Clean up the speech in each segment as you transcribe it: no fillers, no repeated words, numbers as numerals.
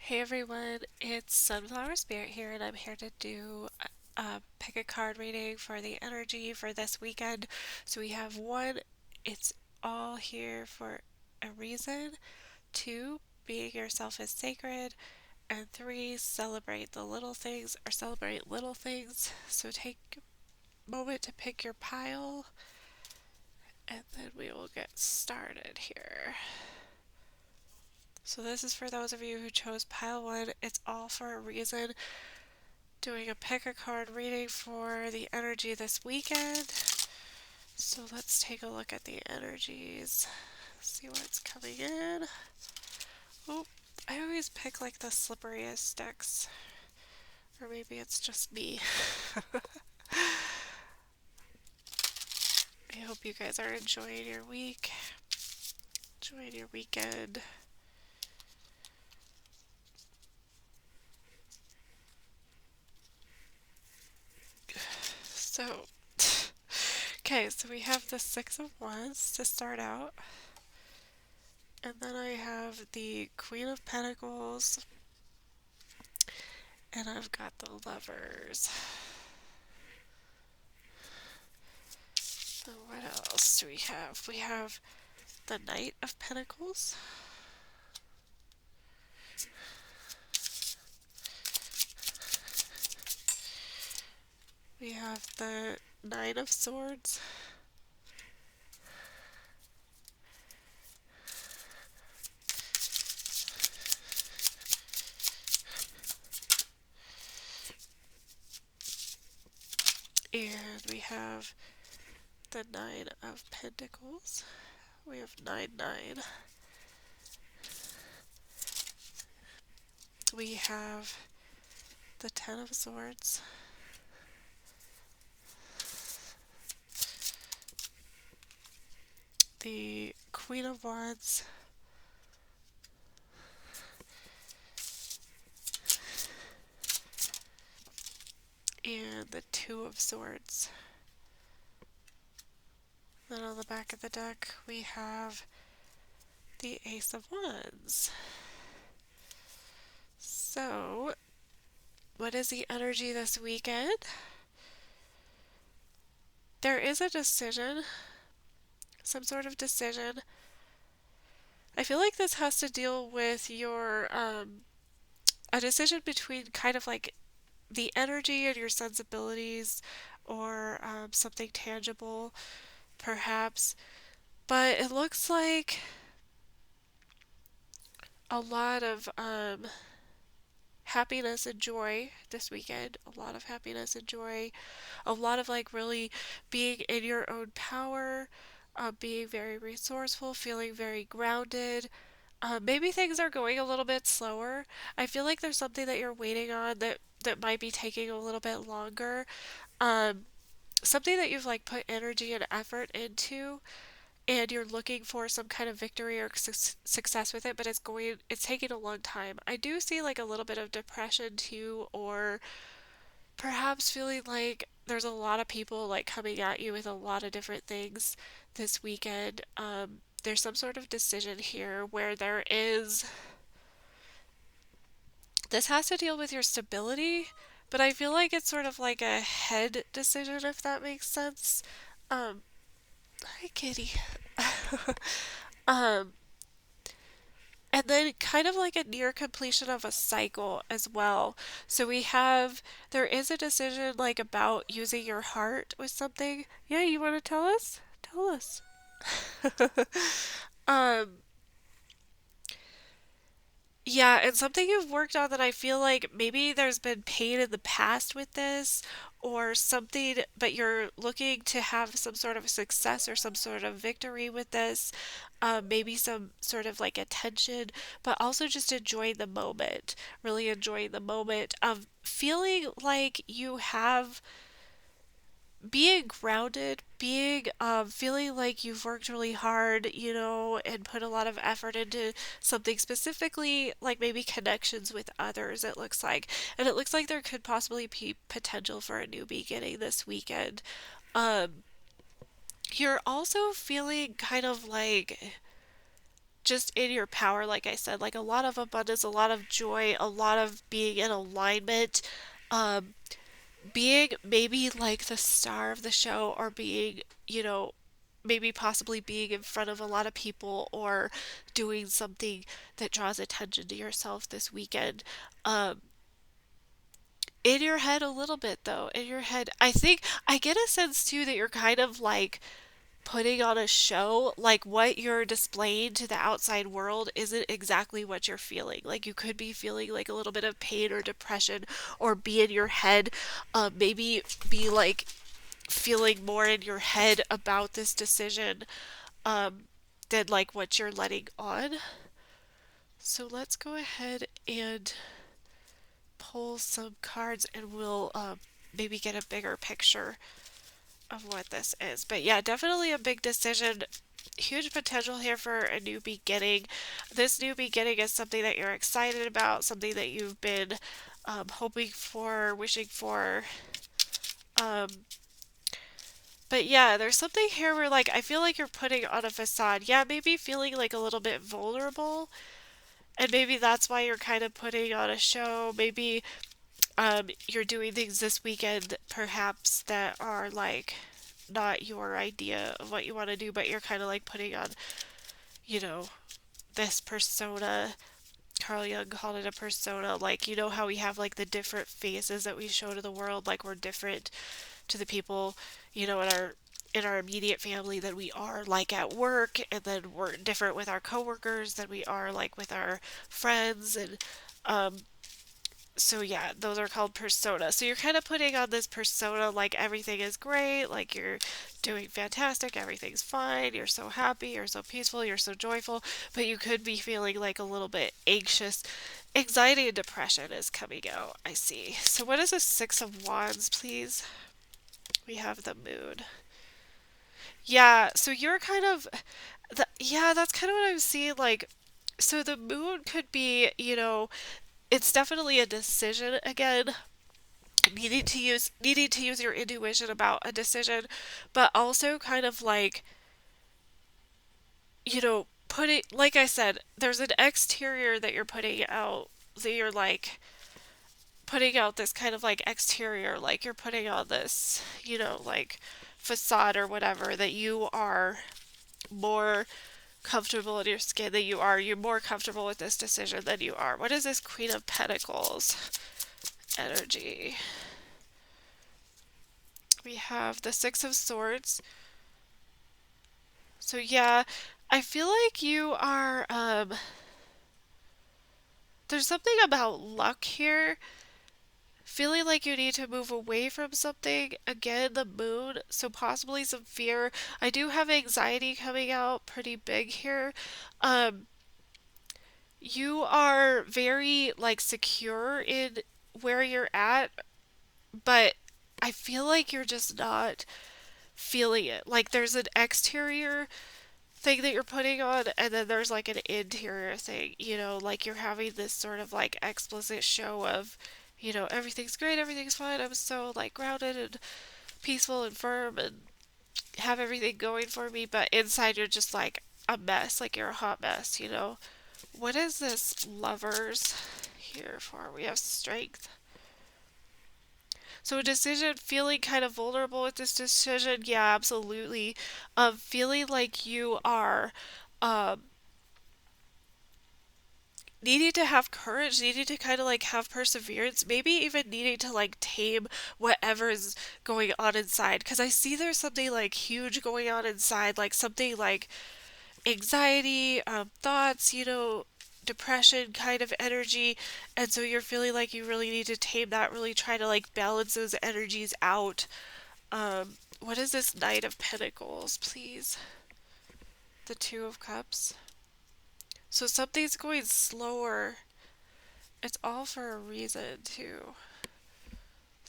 Hey everyone, it's Sunflower Spirit here, and I'm here to do a pick a card reading for the energy for this weekend. So we have one, it's all here for a reason. Two, being yourself is sacred. And three, celebrate the little things or celebrate little things. So take a moment to pick your pile, and then we will get started here. So this is for those of you who chose pile one. It's all for a reason. Doing a pick a card reading for the energy this weekend. So let's take a look at the energies. See what's coming in. Oh, I always pick like the slipperiest decks. Or maybe it's just me. I hope you guys are enjoying your week, enjoying your weekend. So, okay, so we have the Six of Wands to start out. And then I have the Queen of Pentacles. And I've got the Lovers. So what else do we have? We have the Knight of Pentacles. We have the Nine of Swords. And we have the Nine of Pentacles. We have 9-9. We have the Ten of Swords. The Queen of Wands. And the Two of Swords. Then on the back of the deck we have the Ace of Wands. So, what is the energy this weekend? There is a decision, some sort of decision. I feel like this has to deal with your, a decision between kind of like the energy and your sensibilities or something tangible, perhaps. But it looks like a lot of happiness and joy this weekend. A lot of happiness and joy. A lot of like really being in your own power, being very resourceful, feeling very grounded. Maybe things are going a little bit slower. I feel like there's something that you're waiting on that might be taking a little bit longer. Um, Something that you've like put energy and effort into, and you're looking for some kind of victory or success with it, but it's taking a long time. I do see like a little bit of depression too, or perhaps feeling like there's a lot of people like coming at you with a lot of different things this weekend. There's some sort of decision here where this has to deal with your stability, but I feel like it's sort of like a head decision, if that makes sense. Um, Hi, kitty. um, and then kind of like a near completion of a cycle as well. So there is a decision like about using your heart with something. Yeah, you want to tell us? Tell us. um, Yeah, and something you've worked on that I feel like maybe there's been pain in the past with this or something, but you're looking to have some sort of success or some sort of victory with this. Maybe some sort of like attention, but also just enjoying the moment, really enjoying the moment of feeling like you have being grounded, being feeling like you've worked really hard, and put a lot of effort into something specifically, like maybe connections with others, it looks like. And it looks like there could possibly be potential for a new beginning this weekend. You're also feeling kind of like just in your power, like I said, like a lot of abundance, a lot of joy, a lot of being in alignment, um, being maybe like the star of the show, or being, maybe possibly being in front of a lot of people, or doing something that draws attention to yourself this weekend. Um, in your head a little bit though, in your head, I think I get a sense too that you're kind of like putting on a show, like what you're displaying to the outside world isn't exactly what you're feeling. Like you could be feeling like a little bit of pain or depression, or be in your head, maybe be like feeling more in your head about this decision, um, than like what you're letting on. So let's go ahead and pull some cards, and we'll maybe get a bigger picture of what this is. But yeah, definitely a big decision. Huge potential here for a new beginning. This new beginning is something that you're excited about, something that you've been hoping for, wishing for. Um, but yeah, there's something here where like I feel like you're putting on a facade. Yeah, maybe feeling like a little bit vulnerable. And maybe that's why you're kind of putting on a show. Maybe you're doing things this weekend perhaps that are like not your idea of what you want to do, but you're kind of like putting on, you know, this persona. Carl Jung called it a persona. Like, how we have like the different faces that we show to the world, like we're different to the people, in our immediate family than we are like at work, and then we're different with our coworkers than we are like with our friends, and um so yeah, those are called persona. So you're kind of putting on this persona like everything is great, like you're doing fantastic, everything's fine, you're so happy, you're so peaceful, you're so joyful, but you could be feeling like a little bit anxious. Anxiety and depression is coming out, I see. So what is a Six of Wands, please? We have the moon. Yeah, so you're kind of yeah, that's kind of what I'm seeing, like, so the moon could be, it's definitely a decision again, needing to use your intuition about a decision, but also kind of like, putting, like I said, there's an exterior that you're putting out, that you're like putting out this kind of like exterior, like you're putting on this, like facade or whatever, that you are more comfortable in your skin, that you're more comfortable with this decision than you are. What is this Queen of Pentacles energy? We have the Six of Swords. So yeah, I feel like you are there's something about luck here. Feeling like you need to move away from something. Again, the moon, so possibly some fear. I do have anxiety coming out pretty big here. Um you are very like secure in where you're at, but I feel like you're just not feeling it. Like there's an exterior thing that you're putting on, and then there's like an interior thing, like you're having this sort of like explicit show of, everything's great, everything's fine, I'm so like grounded and peaceful and firm and have everything going for me, but inside you're just like a mess, like you're a hot mess. What is this Lovers here for? We have Strength. So a decision, feeling kind of vulnerable with this decision, yeah, absolutely. Feeling like you are um, needing to have courage, needing to kind of like have perseverance, maybe even needing to like tame whatever's going on inside. Because I see there's something like huge going on inside, like something like anxiety, thoughts, depression kind of energy. And so you're feeling like you really need to tame that, really try to like balance those energies out. What is this Knight of Pentacles, please? The Two of Cups. So something's going slower. It's all for a reason, too.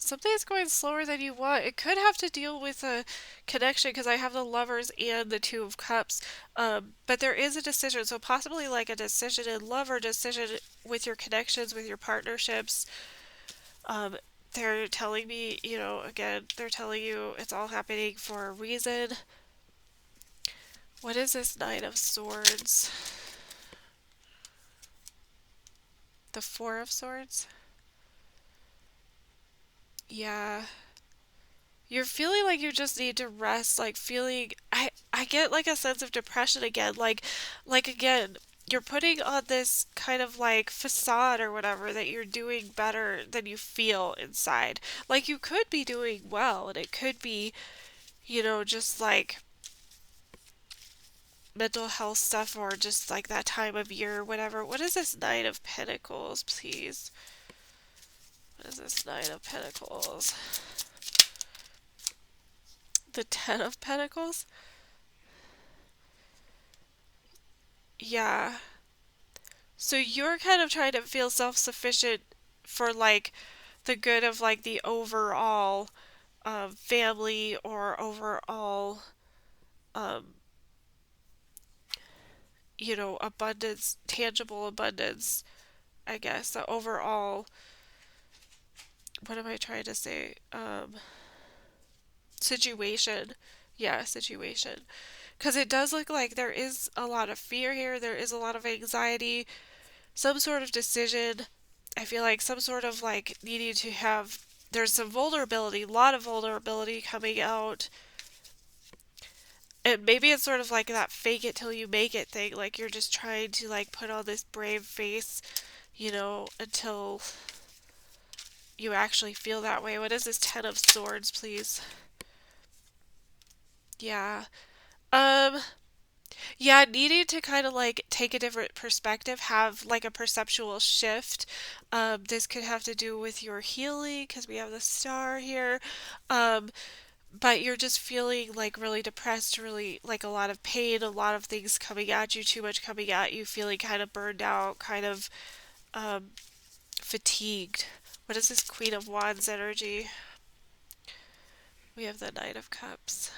Something's going slower than you want. It could have to deal with a connection, because I have the Lovers and the Two of Cups. But there is a decision. So possibly like a decision in love, or decision with your connections, with your partnerships. Um, they're telling me, again, they're telling you it's all happening for a reason. What is this Nine of Swords? The Four of Swords. Yeah. You're feeling like you just need to rest, like feeling I get like a sense of depression again. Like again, you're putting on this kind of like facade or whatever that you're doing better than you feel inside. Like you could be doing well and it could be, just like mental health stuff or just like that time of year or whatever. What is this Nine of Pentacles, please? What is this Nine of Pentacles? The Ten of Pentacles? Yeah. So you're kind of trying to feel self-sufficient for like the good of like the overall family or overall um, abundance, tangible abundance, I guess. The overall, what am I trying to say? Situation. Yeah, situation. Because it does look like there is a lot of fear here, there is a lot of anxiety, some sort of decision. I feel like some sort of like needing to have, there's some vulnerability, a lot of vulnerability coming out. And maybe it's sort of like that fake it till you make it thing. Like you're just trying to like put on this brave face, until you actually feel that way. What is this Ten of Swords, please? Yeah. Um, Yeah, needing to kind of like take a different perspective, have like a perceptual shift. This could have to do with your healing because we have the star here. Um, but you're just feeling like really depressed, really like a lot of pain, a lot of things coming at you, too much coming at you, feeling kind of burned out, kind of um, fatigued. What is this Queen of Wands energy? We have the Knight of Cups.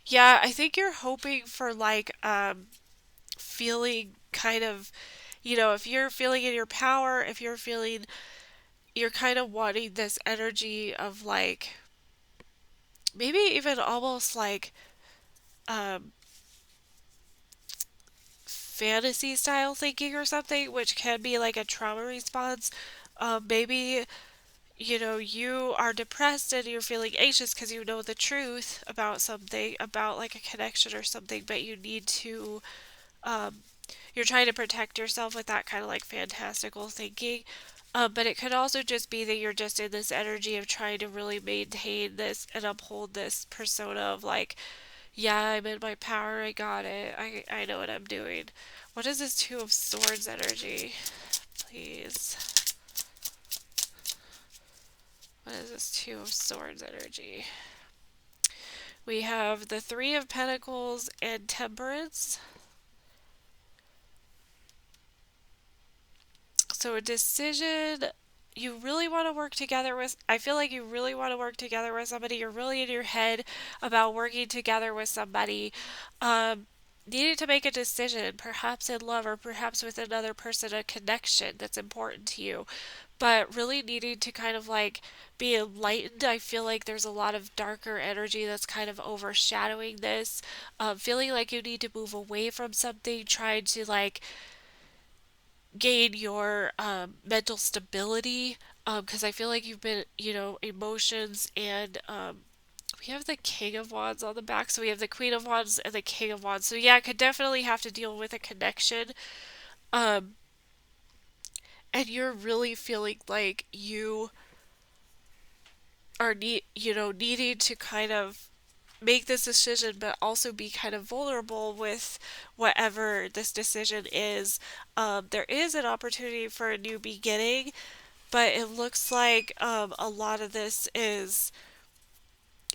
Yeah, I think you're hoping for like feeling kind of, if you're feeling in your power, if you're feeling, you're kind of wanting this energy of like, maybe even almost like um, fantasy style thinking or something, which can be like a trauma response. Maybe, you are depressed and you're feeling anxious because you know the truth about something, about like a connection or something, but you need to um, you're trying to protect yourself with that kind of like fantastical thinking. But it could also just be that you're just in this energy of trying to really maintain this and uphold this persona of like, yeah, I'm in my power, I got it, I know what I'm doing. What is this Two of Swords energy, please? What is this Two of Swords energy? We have the Three of Pentacles and Temperance. So a decision, you really want to work together with, I feel like you really want to work together with somebody. You're really in your head about working together with somebody. Um, Needing to make a decision, perhaps in love or perhaps with another person, a connection that's important to you. But really needing to kind of like be enlightened. I feel like there's a lot of darker energy that's kind of overshadowing this. Feeling like you need to move away from something, trying to like gain your mental stability, because I feel like you've been, emotions and we have the King of Wands on the back, so we have the Queen of Wands and the King of Wands. So yeah, I could definitely have to deal with a connection, um, and you're really feeling like you are needing to kind of make this decision, but also be kind of vulnerable with whatever this decision is. There is an opportunity for a new beginning, but it looks like a lot of this is,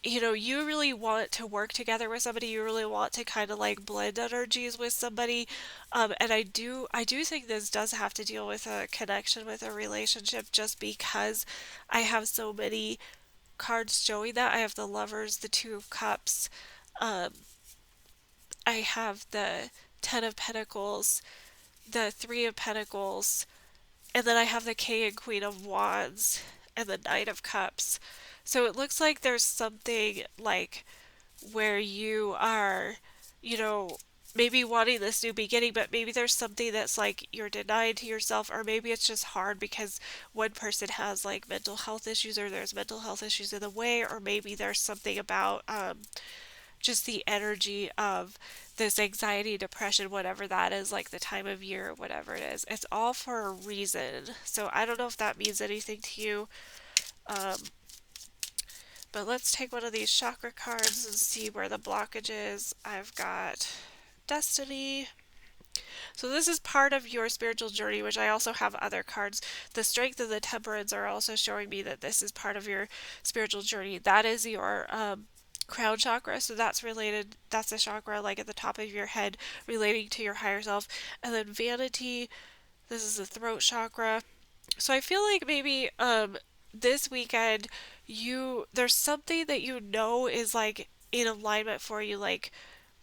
you really want to work together with somebody. You really want to kind of like blend energies with somebody, and I do think this does have to deal with a connection with a relationship, just because I have so many cards showing that. I have the Lovers, the Two of Cups, um, I have the Ten of Pentacles, the Three of Pentacles, and then I have the King and Queen of Wands and the Knight of Cups. So it looks like there's something like where you are, you know, maybe wanting this new beginning, but maybe there's something that's like you're denying to yourself, or maybe it's just hard because one person has like mental health issues, or there's mental health issues in the way, or maybe there's something about just the energy of this anxiety, depression, whatever that is, like the time of year, whatever it is. It's all for a reason. So I don't know if that means anything to you. Um, but let's take one of these chakra cards and see where the blockage is. I've got Destiny. So this is part of your spiritual journey, which I also have other cards. The Strength and the Temperance are also showing me that this is part of your spiritual journey. That is your crown chakra, so that's related, that's a chakra like at the top of your head relating to your higher self. And then Vanity, this is the throat chakra. So I feel like maybe this weekend there's something that you know is like in alignment for you, like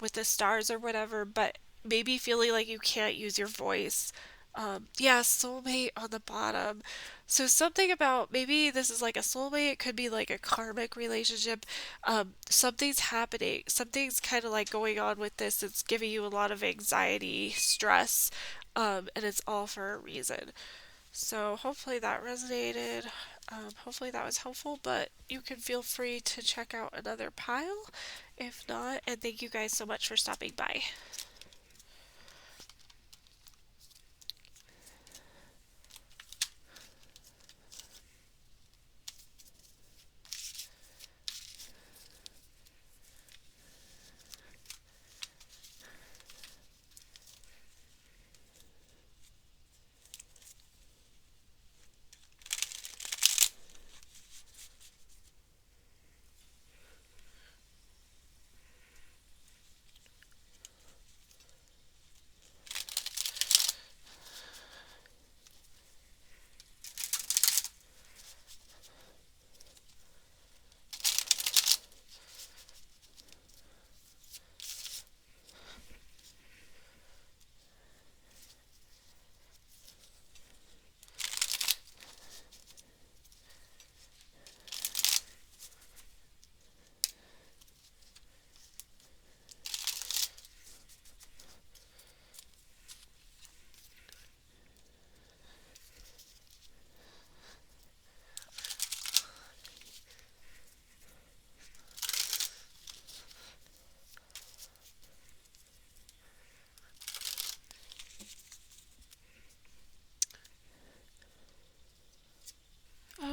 with the stars or whatever, but maybe feeling like you can't use your voice. Yeah, soulmate on the bottom. So something about, maybe this is like a soulmate, it could be like a karmic relationship. Something's happening. Something's kind of like going on with this. It's giving you a lot of anxiety, stress, and it's all for a reason. So hopefully that resonated. Hopefully that was helpful, but you can feel free to check out another pile if not. And thank you guys so much for stopping by.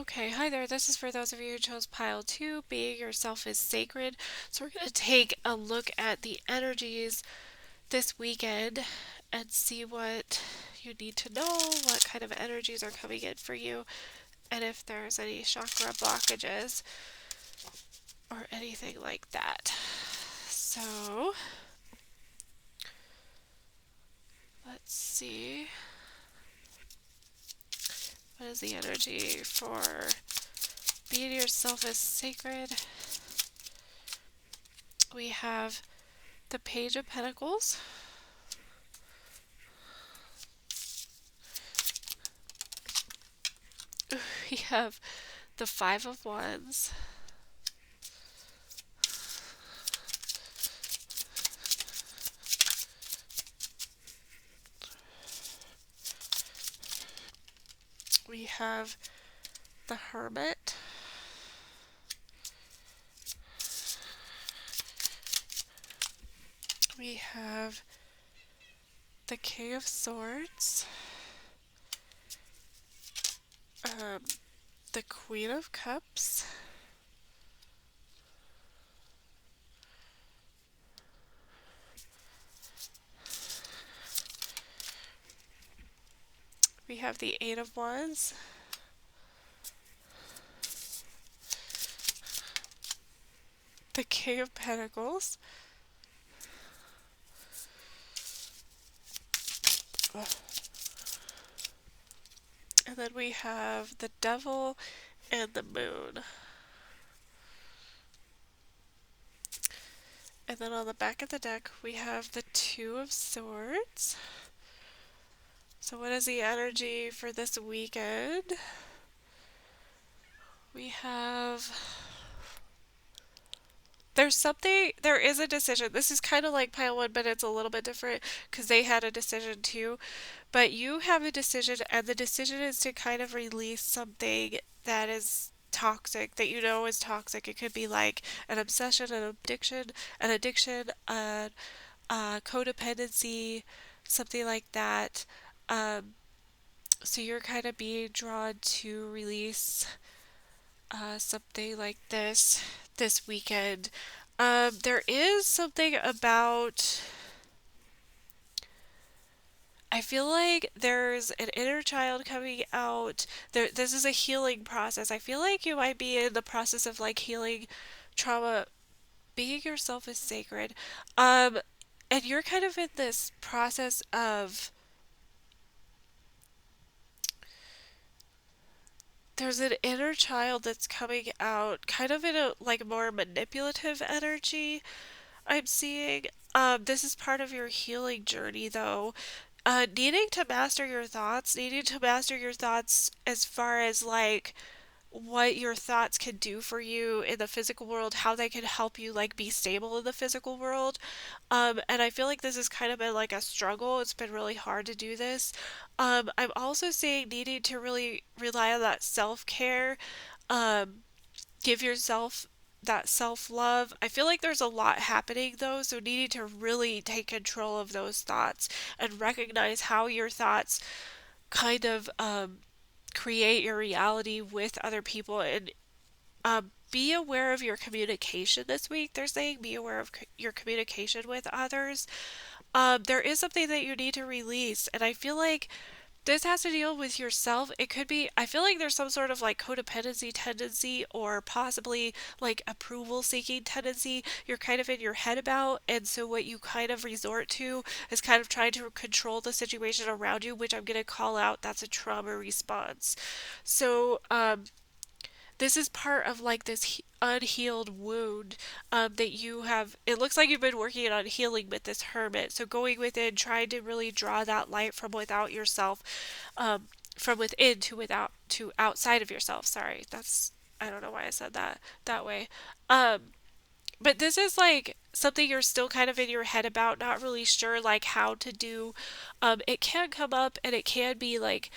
Okay, hi there. This is for those of you who chose pile 2, being yourself is sacred. So we're going to take a look at the energies this weekend and see what you need to know, what kind of energies are coming in for you, and if there's any chakra blockages or anything like that. So let's see. What is the energy for being yourself is sacred? We have the Page of Pentacles. We have the Five of Wands. We have the Hermit. We have the King of Swords. Um, the Queen of Cups. We have the Eight of Wands. The King of Pentacles. And then we have the Devil and the Moon. And then on the back of the deck, we have the Two of Swords. So what is the energy for this weekend? We have there is a decision. This is kind of like pile one, but it's a little bit different because they had a decision too. But you have a decision, and the decision is to kind of release something that is toxic, that you know is toxic. It could be like an addiction, codependency, something like that. Um, so you're kind of being drawn to release something like this weekend. There is something about. I feel like there's an inner child coming out. This is a healing process. I feel like you might be in the process of like healing trauma. Being yourself is sacred. Um, and you're kind of in this process of there's an inner child that's coming out kind of in a like more manipulative energy I'm seeing. This is part of your healing journey though. Needing to master your thoughts, needing to master your thoughts as far as like what your thoughts can do for you in the physical world, how they can help you like be stable in the physical world. And I feel like this has kind of been like a struggle. It's been really hard to do this. I'm also seeing needing to really rely on that self-care. Um, give yourself that self-love. I feel like there's a lot happening though, so needing to really take control of those thoughts and recognize how your thoughts kind of create your reality with other people and be aware of your communication this week. They're saying be aware of your communication with others. There is something that you need to release, and I feel like this has to deal with yourself. It could be, I feel like there's some sort of like codependency tendency or possibly like approval seeking tendency you're kind of in your head about. And so what you kind of resort to is kind of trying to control the situation around you, which I'm going to call out that's a trauma response. So, this is part of like this unhealed wound that you have. It looks like you've been working on healing with this hermit. So going within, trying to really draw that light from without yourself, from within to without to outside of yourself. Sorry, that's I don't know why I said that way. Um, but this is like something you're still kind of in your head about, not really sure like how to do. It can come up and it can be like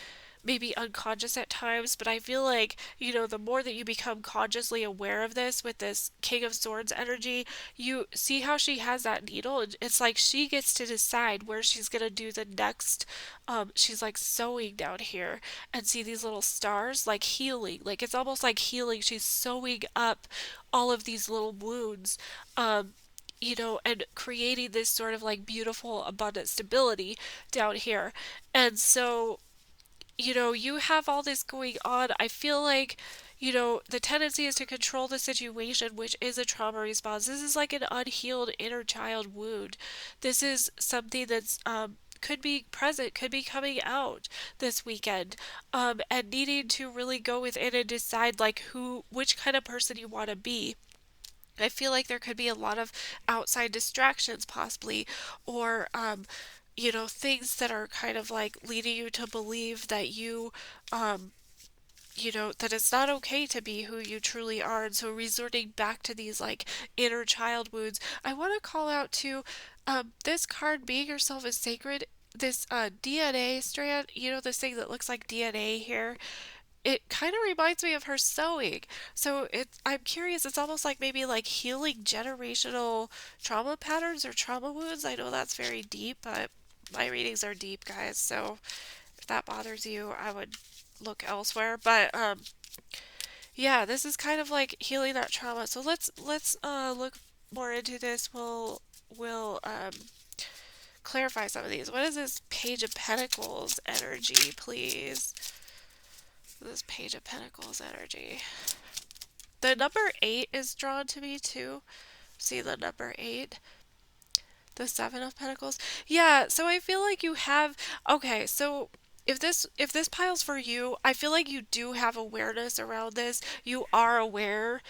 maybe unconscious at times, but I feel like, the more that you become consciously aware of this with this King of Swords energy, you see how she has that needle. It's like she gets to decide where she's gonna do the next. She's like sewing down here and see these little stars, like healing. Like it's almost like healing. She's sewing up all of these little wounds. And creating this sort of like beautiful abundant stability down here. And so you have all this going on. I feel like, the tendency is to control the situation, which is a trauma response. This is like an unhealed inner child wound. This is something that's, could be present, could be coming out this weekend, and needing to really go within and decide like which kind of person you want to be. I feel like there could be a lot of outside distractions, possibly, or, things that are kind of like leading you to believe that um, that it's not okay to be who you truly are. And so resorting back to these like inner child wounds, I want to call out to this card, being yourself is sacred. This DNA strand, this thing that looks like DNA here, it kind of reminds me of her sewing. So I'm curious, it's almost like maybe like healing generational trauma patterns or trauma wounds. I know that's very deep, but my readings are deep, guys. So if that bothers you, I would look elsewhere. But yeah, this is kind of like healing that trauma. So let's look more into this. We'll clarify some of these. What is this Page of Pentacles energy, please? This Page of Pentacles energy. The number 8 is drawn to me too. See the number 8? The 7 of Pentacles. Yeah, so I feel like you have okay, so if this pile's for you, I feel like you do have awareness around this. You are aware.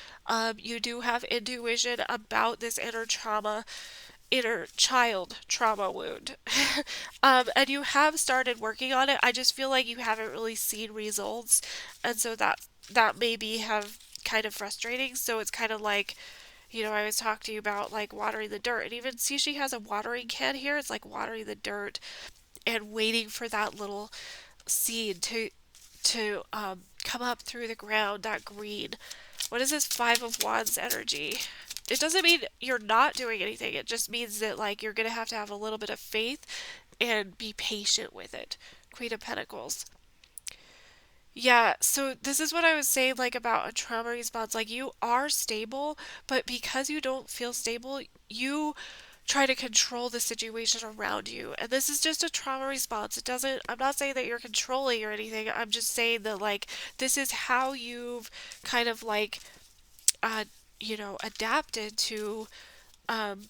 You do have intuition about this inner child trauma wound. And you have started working on it. I just feel like you haven't really seen results. And so that maybe have kind of frustrating. So it's kind of like I always talk to you about like watering the dirt. And even see, she has a watering can here. It's like watering the dirt and waiting for that little seed to come up through the ground, that green. What is this Five of Wands energy? It doesn't mean you're not doing anything. It just means that like you're going to have a little bit of faith and be patient with it. Queen of Pentacles. Yeah, so this is what I was saying like about a trauma response. Like you are stable, but because you don't feel stable, you try to control the situation around you. And this is just a trauma response. It doesn't, I'm not saying that you're controlling or anything. I'm just saying that like this is how you've kind of like uh adapted to um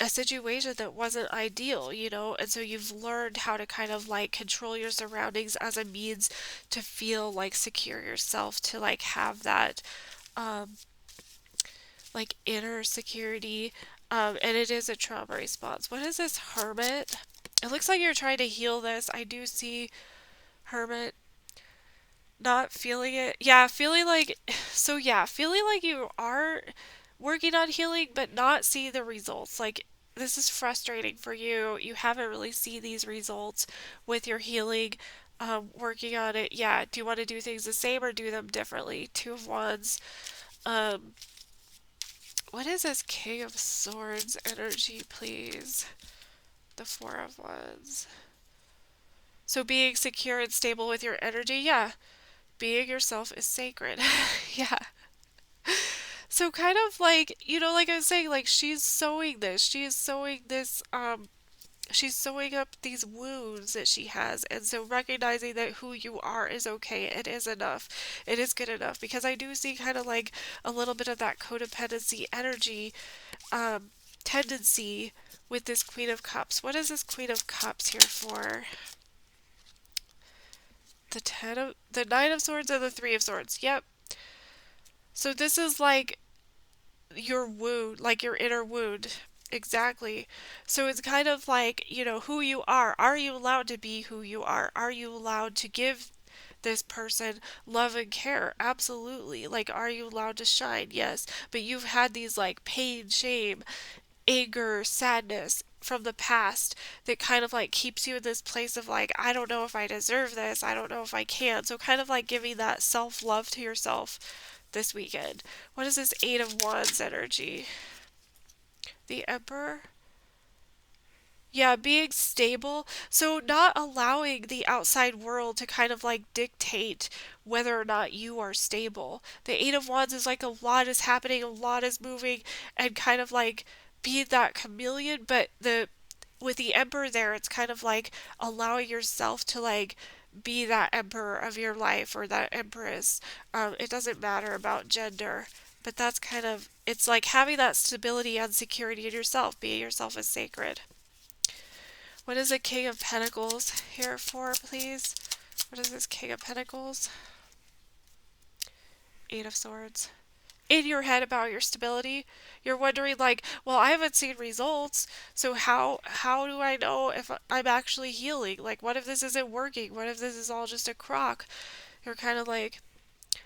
a situation that wasn't ideal, and so you've learned how to kind of like control your surroundings as a means to feel like secure yourself, to like have that um like inner security. And it is a trauma response. What is this Hermit? It looks like you're trying to heal this. I do see Hermit. Not feeling it. Yeah, feeling like so yeah, feeling like you are working on healing but not see the results. Like this is frustrating for you. You haven't really seen these results with your healing. Working on it. Yeah, do you want to do things the same or do them differently? Two of Wands. Um, what is this King of Swords energy, please? The Four of Wands. So being secure and stable with your energy, yeah. Being yourself is sacred. Yeah. So kind of like, like I was saying, like she's sewing this. She is sewing this, she's sewing up these wounds that she has. And so recognizing that who you are is okay. It is enough. It is good enough. Because I do see kind of like a little bit of that codependency energy, um, tendency with this Queen of Cups. What is this Queen of Cups here for? The Nine of Swords and the Three of Swords. Yep. So this is like your wound, like your inner wound. Exactly. So it's kind of like, who you are. Are you allowed to be who you are? Are you allowed to give this person love and care? Absolutely. Like, are you allowed to shine? Yes. But you've had these like pain, shame, anger, sadness from the past that kind of like keeps you in this place of like, I don't know if I deserve this. I don't know if I can. So kind of like giving that self-love to yourself this weekend. What is this Eight of Wands energy? The Emperor? Yeah, being stable. So not allowing the outside world to kind of like dictate whether or not you are stable. The Eight of Wands is like a lot is happening, a lot is moving, and kind of like be that chameleon, but the with the Emperor there, it's kind of like allowing yourself to like be that emperor of your life or that empress. It doesn't matter about gender, but that's kind of, it's like having that stability and security in yourself. Being yourself is sacred. What is the King of Pentacles here for, please? What is this King of Pentacles? Eight of Swords. In your head about your stability, you're wondering like, well, I haven't seen results, so how do I know if I'm actually healing? Like, what if this isn't working? What if this is all just a crock? You're kind of like,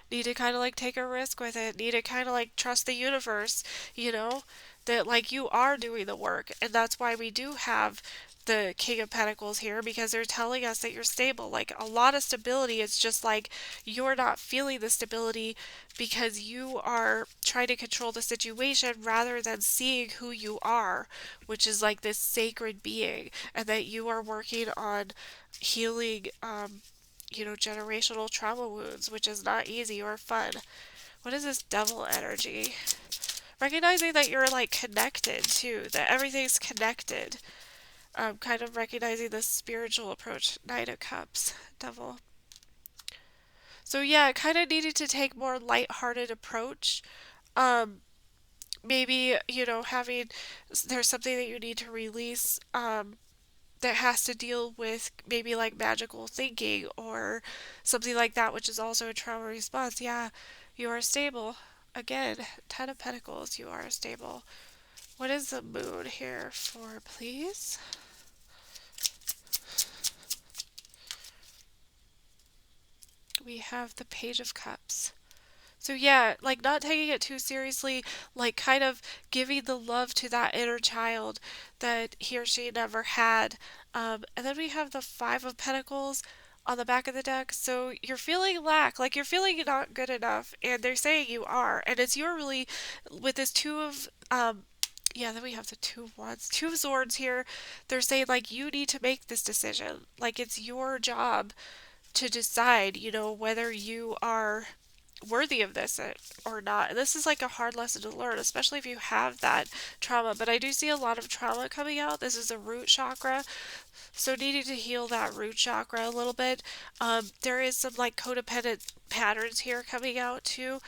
need to kind of like take a risk with it, need to kind of like trust the universe, you know, that like you are doing the work. And that's why we do have the King of Pentacles here, because they're telling us that you're stable. Like a lot of stability, it's just like you're not feeling the stability because you are trying to control the situation rather than seeing who you are, which is like this sacred being, and that you are working on healing generational trauma wounds, which is not easy or fun. What is this Devil energy? Recognizing that you're like connected too, that everything's connected. Kind of recognizing the spiritual approach. Knight of Cups, Devil. So yeah, kind of needed to take more light-hearted approach. Um, Maybe, having, there's something that you need to release, that has to deal with maybe like magical thinking or something like that, which is also a trauma response. Yeah, you are stable. Again, Ten of Pentacles, you are stable. What is the moon here for, please? We have the Page of Cups. So yeah, like not taking it too seriously, like kind of giving the love to that inner child that he or she never had. And then we have the Five of Pentacles on the back of the deck. So you're feeling lack, like you're feeling not good enough, and they're saying you are. And it's your really, with this two of yeah, then we have the Two of Wands, Two of Swords here. They're saying like you need to make this decision. Like it's your job to decide, whether you are worthy of this or not. And this is like a hard lesson to learn, especially if you have that trauma. But I do see a lot of trauma coming out. This is a root chakra, so needing to heal that root chakra a little bit. There is some like codependent patterns here coming out too,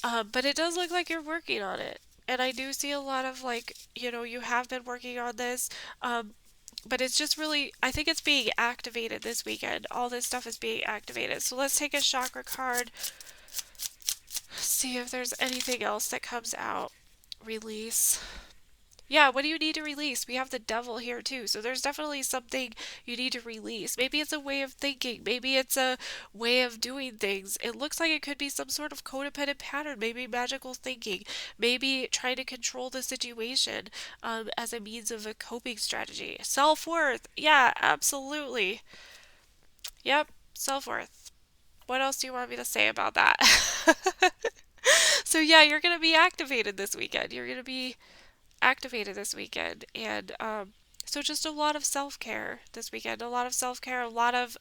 but it does look like you're working on it. And I do see a lot of like, you have been working on this. But it's just really, I think it's being activated this weekend. All this stuff is being activated. So let's take a chakra card, see if there's anything else that comes out. Release. Yeah, what do you need to release? We have the devil here too. So there's definitely something you need to release. Maybe it's a way of thinking. Maybe it's a way of doing things. It looks like it could be some sort of codependent pattern. Maybe magical thinking. Maybe trying to control the situation as a means of a coping strategy. Self-worth. Yeah, absolutely. Yep, self-worth. What else do you want me to say about that? So yeah, you're going to be activated this weekend. You're going to be activated this weekend. And so just a lot of self-care this weekend, a lot of self-care, a lot of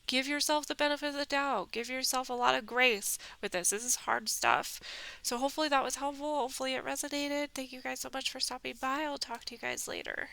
give yourself the benefit of the doubt, give yourself a lot of grace with this. This is hard stuff. So hopefully that was helpful. Hopefully it resonated. Thank you guys so much for stopping by. I'll talk to you guys later.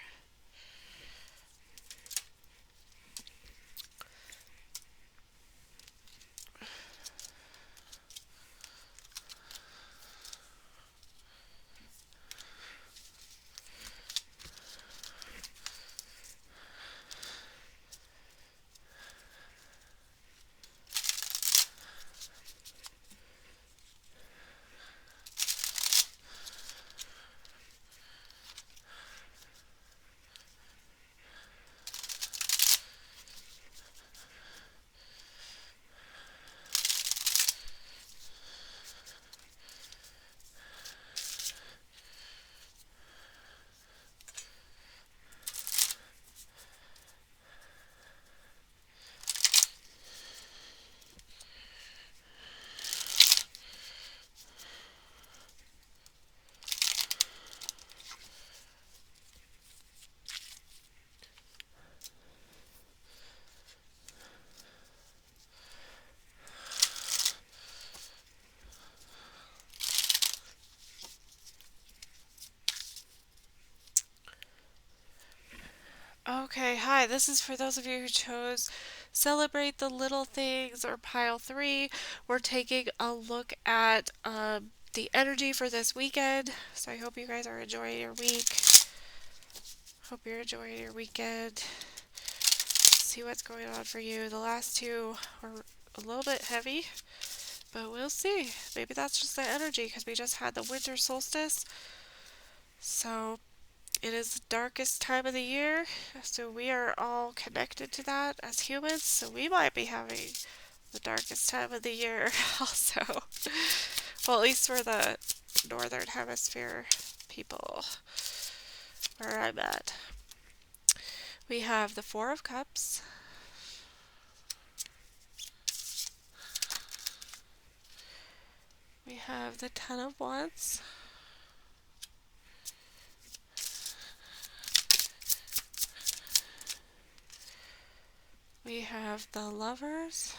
Okay, hi. This is for those of you who chose Celebrate the Little Things or Pile 3. We're taking a look at the energy for this weekend. So I hope you guys are enjoying your week. Hope you're enjoying your weekend. See what's going on for you. The last two were a little bit heavy, but we'll see. Maybe that's just the energy because we just had the winter solstice. So it is the darkest time of the year, so we are all connected to that as humans, so we might be having the darkest time of the year also. Well, at least for the northern hemisphere people where I'm at. We have the Four of Cups. We have the Ten of Wands. We have the Lovers.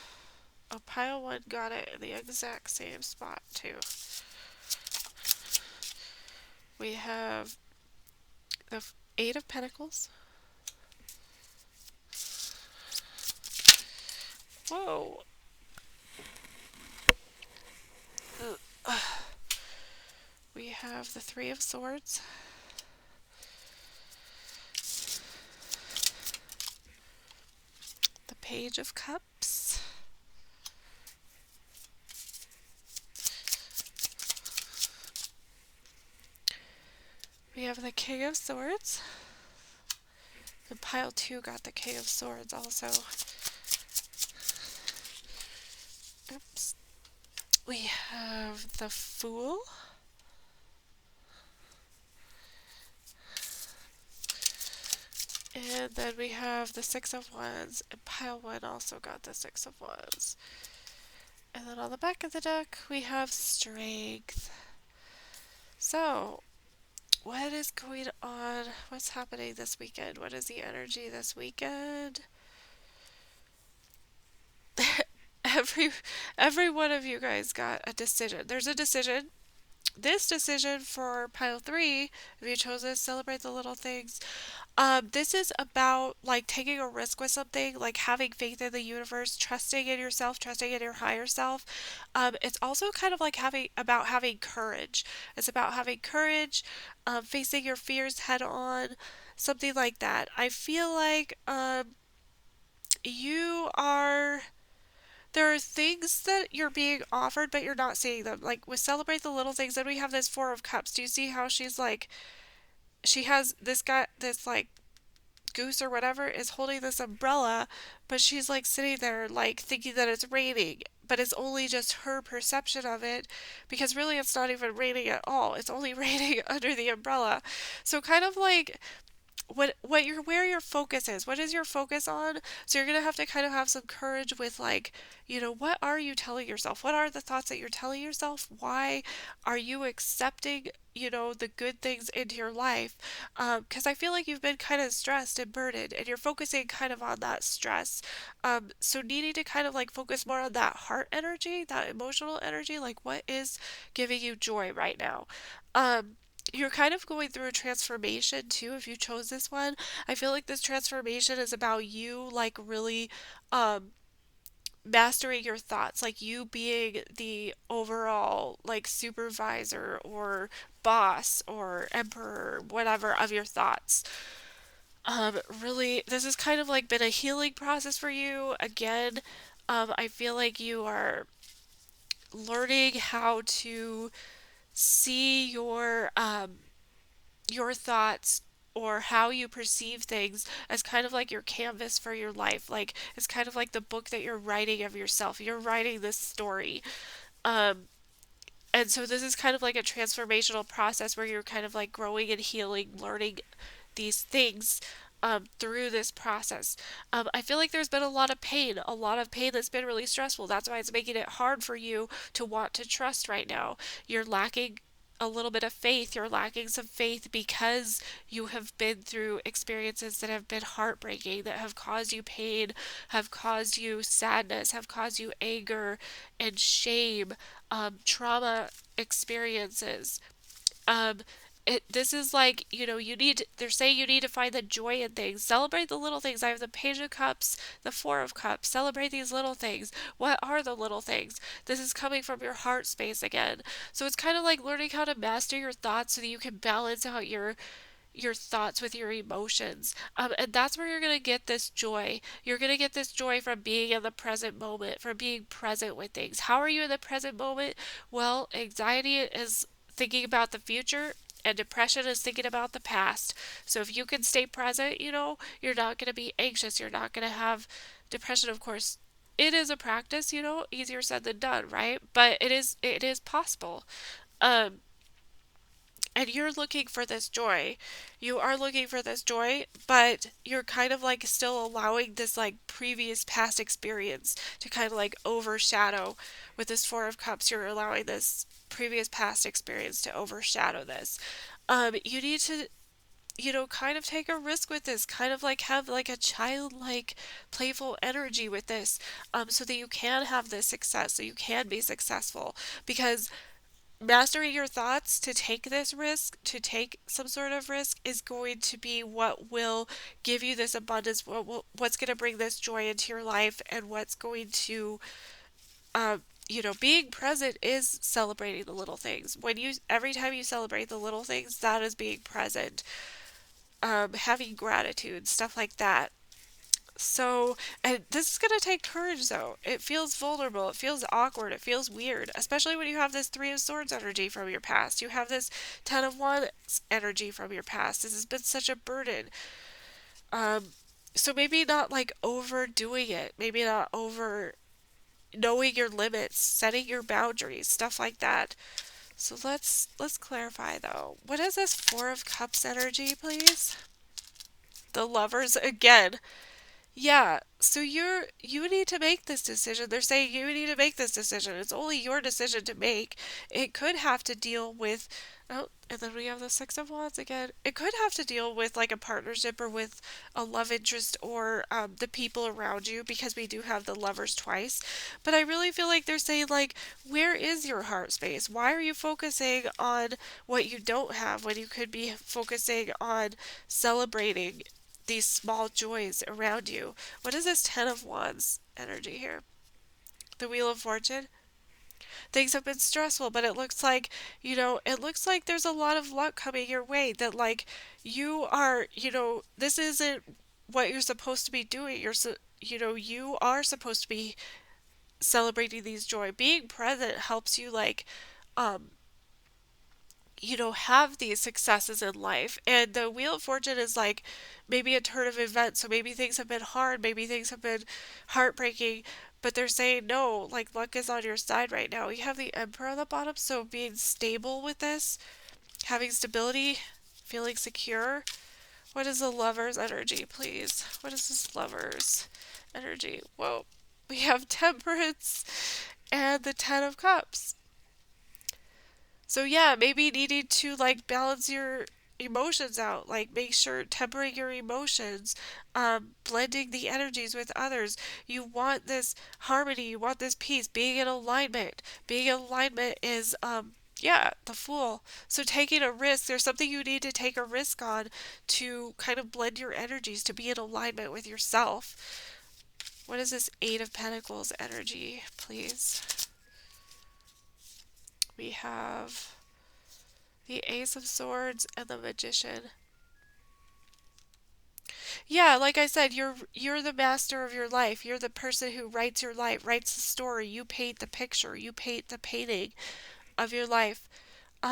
Oh, pile 1 got it in the exact same spot too. We have the Eight of Pentacles. Whoa. We have the Three of Swords. The Page of Cups. We have the King of Swords. And pile 2 got the King of Swords also. Oops. We have the Fool. And then we have the Six of Wands. And pile one also got the Six of Wands. And then on the back of the deck, we have Strength. So, what is going on? What's happening this weekend? What is the energy this weekend? every every one of you guys got a decision. There's a decision. This decision for pile three, if you chose this, celebrate the little things. This is about like taking a risk with something, like having faith in the universe, trusting in yourself, trusting in your higher self. It's also kind of like having courage. It's about having courage, facing your fears head on, something like that. I feel like you are there are things that you're being offered, but you're not seeing them. Like with celebrate the little things, then we have this Four of Cups. Do you see how she's like, she has this guy, this like goose or whatever is holding this umbrella, but she's like sitting there like thinking that it's raining, but it's only just her perception of it because really it's not even raining at all. It's only raining under the umbrella. So kind of like what your where your focus is. What is your focus on? So you're gonna have to kind of have some courage with like, what are you telling yourself? What are the thoughts that you're telling yourself? Why are you accepting, the good things into your life? Because I feel like you've been kind of stressed and burdened, and you're focusing kind of on that stress. So needing to kind of like focus more on that heart energy, that emotional energy, like what is giving you joy right now. You're kind of going through a transformation too if you chose this one. I feel like this transformation is about you like really um mastering your thoughts, like you being the overall like supervisor or boss or emperor, whatever, of your thoughts. Really, this has kind of like been a healing process for you. Again, I feel like you are learning how to see your thoughts or how you perceive things as kind of like your canvas for your life. Like it's kind of like the book that you're writing of yourself. You're writing this story. Um, and so this is kind of like a transformational process where you're kind of like growing and healing, learning these things through this process. I feel like there's been a lot of pain that's been really stressful. That's why it's making it hard for you to want to trust right now. You're lacking a little bit of faith. You're lacking some faith because you have been through experiences that have been heartbreaking, that have caused you pain, have caused you sadness, have caused you anger and shame, trauma experiences. Um, this is like, they're saying you need to find the joy in things. Celebrate the little things. I have the Page of Cups, the Four of Cups. Celebrate these little things. What are the little things? This is coming from your heart space again. So it's kind of like learning how to master your thoughts so that you can balance out your thoughts with your emotions. And that's where you're going to get this joy. You're going to get this joy from being in the present moment, from being present with things. How are you in the present moment? Well, anxiety is thinking about the future, and depression is thinking about the past. So if you can stay present, you're not going to be anxious. You're not going to have depression, of course. It is a practice, easier said than done, right? But it is possible. Um, and you're looking for this joy. You are looking for this joy, but you're kind of like still allowing this like previous past experience to kind of like overshadow. With this Four of Cups, you're allowing this previous past experience to overshadow this. You need to, kind of take a risk with this, kind of like have like a childlike, playful energy with this, so that you can have this success, so you can be successful. Because mastering your thoughts to take this risk, to take some sort of risk, is going to be what will give you this abundance, what's going to bring this joy into your life, and what's going to, being present is celebrating the little things. Every time you celebrate the little things, that is being present. Having gratitude, stuff like that. So, and this is going to take courage though. It feels vulnerable. It feels awkward. It feels weird, especially when you have this Three of Swords energy from your past. You have this Ten of Wands energy from your past. This has been such a burden. Um, so maybe not like overdoing it. Maybe not over. knowing your limits, setting your boundaries, stuff like that. So let's clarify though. What is this Four of Cups energy, please? The Lovers again. Yeah, so you need to make this decision. They're saying you need to make this decision. It's only your decision to make. It could have to deal with oh, and then we have the Six of Wands again. It could have to deal with like a partnership or with a love interest or the people around you because we do have the Lovers twice. But I really feel like they're saying like, where is your heart space? Why are you focusing on what you don't have when you could be focusing on celebrating these small joys around you? What is this Ten of Wands energy here? The Wheel of Fortune? Things have been stressful, but it looks like, it looks like there's a lot of luck coming your way. That, like, you are, this isn't what you're supposed to be doing. You are supposed to be celebrating these joy. Being present helps you, like, um, have these successes in life. And the Wheel of Fortune is like maybe a turn of events. So maybe things have been hard, maybe things have been heartbreaking, but they're saying no, like luck is on your side right now. You have the Emperor on the bottom, so being stable with this, having stability, feeling secure. What is the Lover's energy, please? What is this Lover's energy? Whoa. We have Temperance and the Ten of Cups. So yeah, maybe needing to like balance your emotions out, like make sure tempering your emotions, blending the energies with others. You want this harmony, you want this peace, being in alignment. Being in alignment is yeah, the Fool. So taking a risk, there's something you need to take a risk on to kind of blend your energies to be in alignment with yourself. What is this Eight of Pentacles energy, please? We have the Ace of Swords and the Magician. Yeah, like I said, you're the master of your life. You're the person who writes your life, writes the story. You paint the picture. You paint the painting of your life.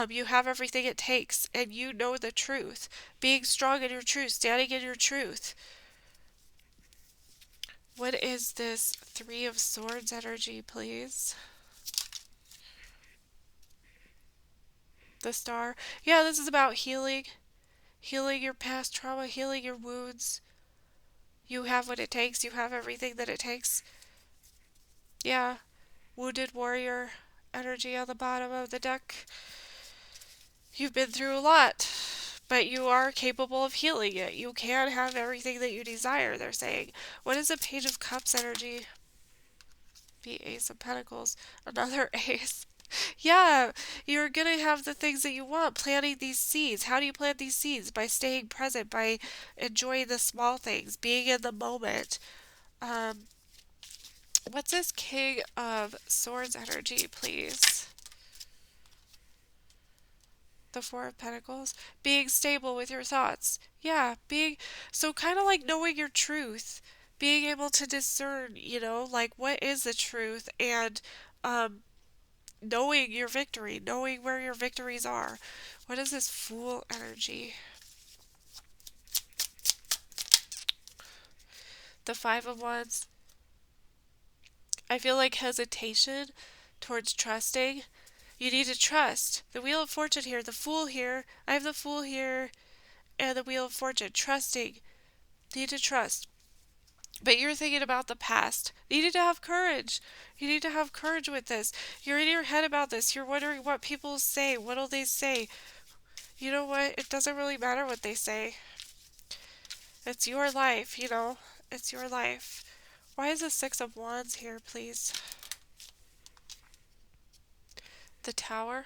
You have everything it takes, and you know the truth. Being strong in your truth, standing in your truth. What is this Three of Swords energy, please? The Star. Yeah, this is about healing. Healing your past trauma, healing your wounds. You have what it takes. You have everything that it takes. Yeah. Wounded warrior energy on the bottom of the deck. You've been through a lot, but you are capable of healing it. You can have everything that you desire, they're saying. What is the Page of Cups energy? The Ace of Pentacles. Another ace. Yeah, you're going to have the things that you want. Planting these seeds. How do you plant these seeds? By staying present, by enjoying the small things, being in the moment. What's this King of Swords energy, please? The Four of Pentacles. Being stable with your thoughts. Yeah, being so kind of like knowing your truth. Being able to discern, like what is the truth, and knowing your victory, knowing where your victories are. What is this Fool energy? The Five of Wands. I feel like hesitation towards trusting. You need to trust. The Wheel of Fortune here, the Fool here. I have the Fool here and the Wheel of Fortune. Trusting. Need to trust. But you're thinking about the past. You need to have courage. You need to have courage with this. You're in your head about this. You're wondering what people say. What'll they say? You know what? It doesn't really matter what they say. It's your life, It's your life. Why is the Six of Wands here, please? The Tower.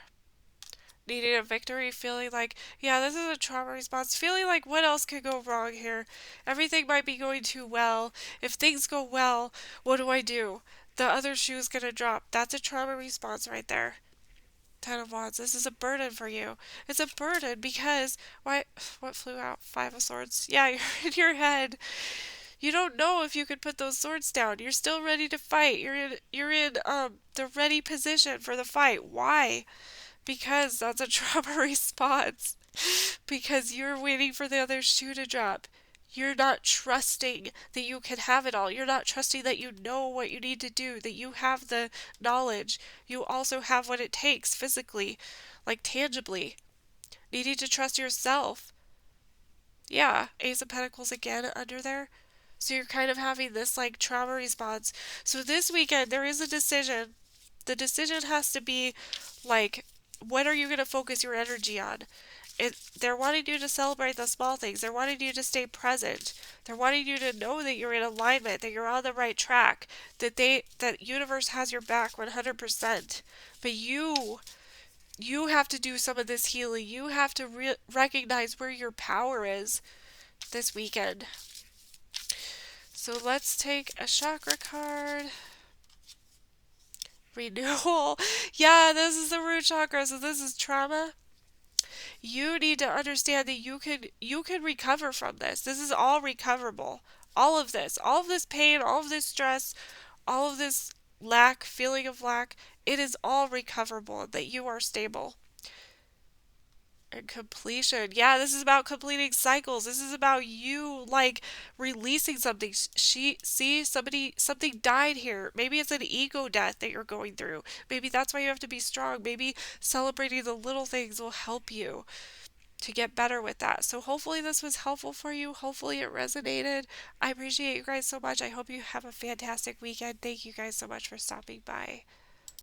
Needing a victory, feeling like, yeah, this is a trauma response, feeling like what else could go wrong here? Everything might be going too well. If things go well, what do I do? The other shoe is going to drop. That's a trauma response right there. Ten of Wands. This is a burden for you. It's a burden because, what flew out? Five of Swords. Yeah, you're in your head. You don't know if you could put those swords down. You're still ready to fight. You're in the ready position for the fight. Why? Because that's a trauma response. Because you're waiting for the other shoe to drop. You're not trusting that you can have it all. You're not trusting that you know what you need to do, that you have the knowledge. You also have what it takes physically, like tangibly. Needing to trust yourself. Yeah, Ace of Pentacles again under there. So you're kind of having this like trauma response. So this weekend, there is a decision. The decision has to be like, what are you going to focus your energy on? They're wanting you to celebrate the small things. They're wanting you to stay present. They're wanting you to know that you're in alignment, that you're on the right track, that universe has your back 100%. But you have to do some of this healing. You have to recognize where your power is this weekend. So let's take a chakra card. Renewal. Yeah, this is the root chakra. So this is trauma. You need to understand that you can recover from this. This is all recoverable. All of this pain, all of this stress, all of this lack, feeling of lack, it is all recoverable. That you are stable. And completion. Yeah, this is about completing cycles. This is about you like releasing something. Something died here. Maybe it's an ego death that you're going through. Maybe that's why you have to be strong. Maybe celebrating the little things will help you to get better with that. So hopefully this was helpful for you. Hopefully it resonated. I appreciate you guys so much. I hope you have a fantastic weekend. Thank you guys so much for stopping by.